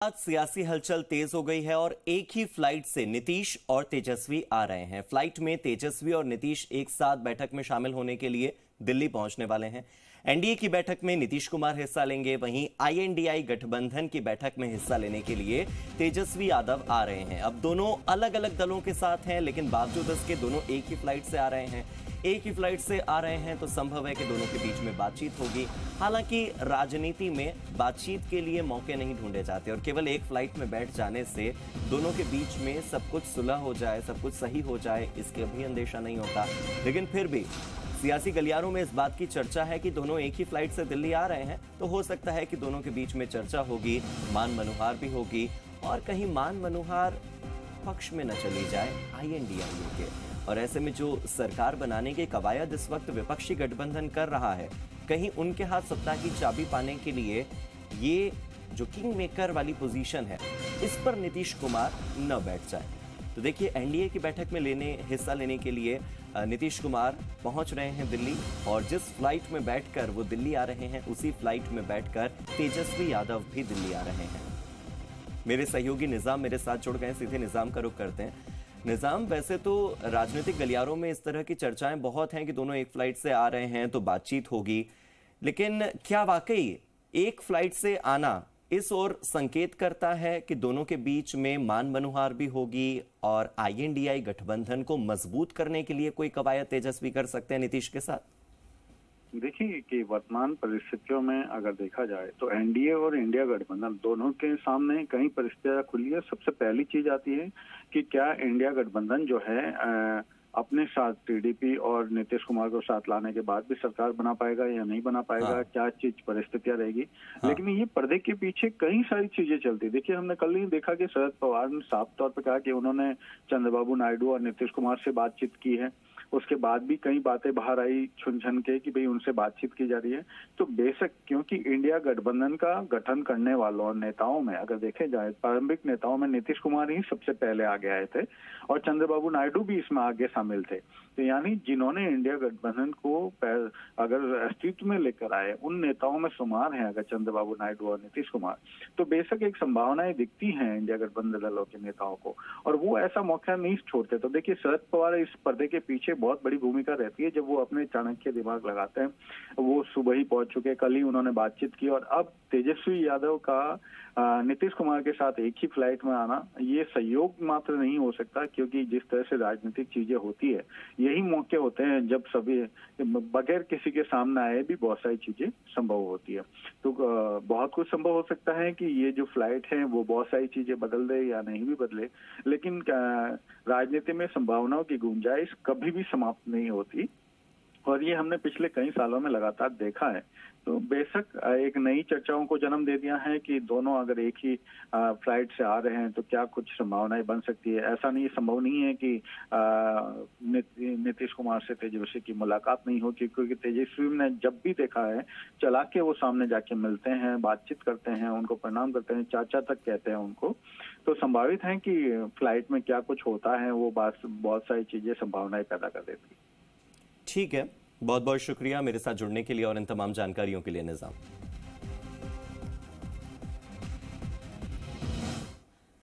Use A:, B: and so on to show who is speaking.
A: आज सियासी हलचल तेज हो गई है और एक ही फ्लाइट से नीतीश और तेजस्वी आ रहे हैं। फ्लाइट में तेजस्वी और नीतीश एक साथ बैठक में शामिल होने के लिए दिल्ली पहुंचने वाले हैं। एनडीए की बैठक में नीतीश कुमार हिस्सा लेंगे, वहीं आईएनडीआई गठबंधन की बैठक में हिस्सा लेने के लिए तेजस्वी यादव आ रहे हैं। अब दोनों अलग अलग दलों के साथ हैं, लेकिन बावजूद इसके दोनों एक ही फ्लाइट से आ रहे हैं। एक ही फ्लाइट से आ रहे हैं तो संभव है कि दोनों के बीच में बातचीत होगी। हालांकि राजनीति में बातचीत के लिए मौके नहीं ढूंढे जाते और केवल एक फ्लाइट में बैठ जाने से दोनों के बीच में सब कुछ सुलह हो जाए, सब कुछ सही हो जाए, इसके भी अंदेशा नहीं होता। लेकिन फिर भी सियासी गलियारों में इस बात की चर्चा है कि दोनों एक ही फ्लाइट से दिल्ली आ रहे हैं, तो हो सकता है कि दोनों के बीच में चर्चा होगी, मान मनोहार भी होगी और कहीं मान मनोहार पक्ष में न चली जाए आईएनडीआई के। और ऐसे में जो सरकार बनाने के कवायद इस वक्त विपक्षी गठबंधन कर रहा है, कहीं उनके हाथ सत्ता की चाबी पाने के लिए ये जो किंग मेकर वाली पोजीशन है, इस पर नीतीश कुमार न बैठ जाए। तो देखिए, एनडीए की बैठक में हिस्सा लेने के लिए नीतीश कुमार पहुंच रहे हैं दिल्ली, और जिस फ्लाइट में बैठकर वो दिल्ली आ रहे हैं, उसी फ्लाइट में बैठकर तेजस्वी यादव भी दिल्ली आ रहे हैं। मेरे सहयोगी निजाम मेरे साथ जुड़ गए, सीधे निजाम का रुख करते हैं। निजाम, वैसे तो राजनीतिक गलियारों में इस तरह की चर्चाएं बहुत हैं कि दोनों एक फ्लाइट से आ रहे हैं तो बातचीत होगी, लेकिन क्या वाकई एक फ्लाइट से आना इस ओर संकेत करता है कि दोनों के बीच में मान मनोहार भी होगी और आईएनडीआई गठबंधन को मजबूत करने के लिए कोई कवायद तेजस्वी कर सकते हैं नीतीश के साथ?
B: देखिए कि वर्तमान परिस्थितियों में अगर देखा जाए तो एनडीए और इंडिया गठबंधन दोनों के सामने कई परिस्थितियां खुली है। सबसे पहली चीज आती है कि क्या इंडिया गठबंधन जो है अपने साथ टीडीपी और नीतीश कुमार को साथ लाने के बाद भी सरकार बना पाएगा या नहीं बना पाएगा। हाँ। क्या चीज परिस्थितियां रहेगी। हाँ। लेकिन ये पर्दे के पीछे कई सारी चीजें चलती। देखिए, हमने कल ही देखा कि शरद पवार ने साफ तौर पर कहा कि उन्होंने चंद्रबाबू नायडू और नीतीश कुमार से बातचीत की है। उसके बाद भी कई बातें बाहर आई छुनछन के कि भाई उनसे बातचीत की जा रही है। तो बेशक, क्योंकि इंडिया गठबंधन का गठन करने वालों और नेताओं में अगर देखे जाए, प्रारंभिक नेताओं में नीतीश कुमार ही सबसे पहले आगे आए थे और चंद्रबाबू नायडू भी इसमें आगे शामिल थे। तो यानी जिन्होंने इंडिया गठबंधन को अगर अस्तित्व में लेकर आए, उन नेताओं में शुमार है अगर चंद्रबाबू नायडू और नीतीश कुमार, तो बेशक एक संभावनाएं दिखती हैं इंडिया गठबंधन दलों के नेताओं को, और वो ऐसा मौका नहीं छोड़ते। तो देखिए, शरद पवार इस पर्दे के पीछे बहुत बड़ी भूमिका रहती है। जब वो अपने चाणक्य दिमाग लगाते हैं, वो सुबह ही पहुंच चुके, कल ही उन्होंने बातचीत की, और अब तेजस्वी यादव का नीतीश कुमार के साथ एक ही फ्लाइट में आना ये संयोग मात्र नहीं हो सकता, क्योंकि जिस तरह से राजनीतिक चीजें होती है, यही मौके होते हैं जब सभी बगैर किसी के सामने आए भी बहुत सारी चीजें संभव होती है। तो बहुत कुछ संभव हो सकता है कि ये जो फ्लाइट है वो बहुत सारी चीजें बदल दे या नहीं भी बदले, लेकिन राजनीति में संभावनाओं की गुंजाइश कभी भी समाप्त नहीं होती, और ये हमने पिछले कई सालों में लगातार देखा है। तो बेशक एक नई चर्चाओं को जन्म दे दिया है कि दोनों अगर एक ही फ्लाइट से आ रहे हैं तो क्या कुछ संभावनाएं बन सकती है। ऐसा नहीं, संभव नहीं है कि नीतीश कुमार से तेजस्वी की मुलाकात नहीं होगी, क्योंकि तेजस्वी ने जब भी देखा है चला के वो सामने जाके मिलते हैं, बातचीत करते हैं, उनको प्रणाम करते हैं, चाचा तक कहते हैं उनको। तो संभावित है कि फ्लाइट में क्या कुछ होता है, वो बहुत सारी चीजें संभावनाएं पैदा कर देती।
A: ठीक है, बहुत बहुत शुक्रिया मेरे साथ जुड़ने के लिए और इन तमाम जानकारियों के लिए निजाम।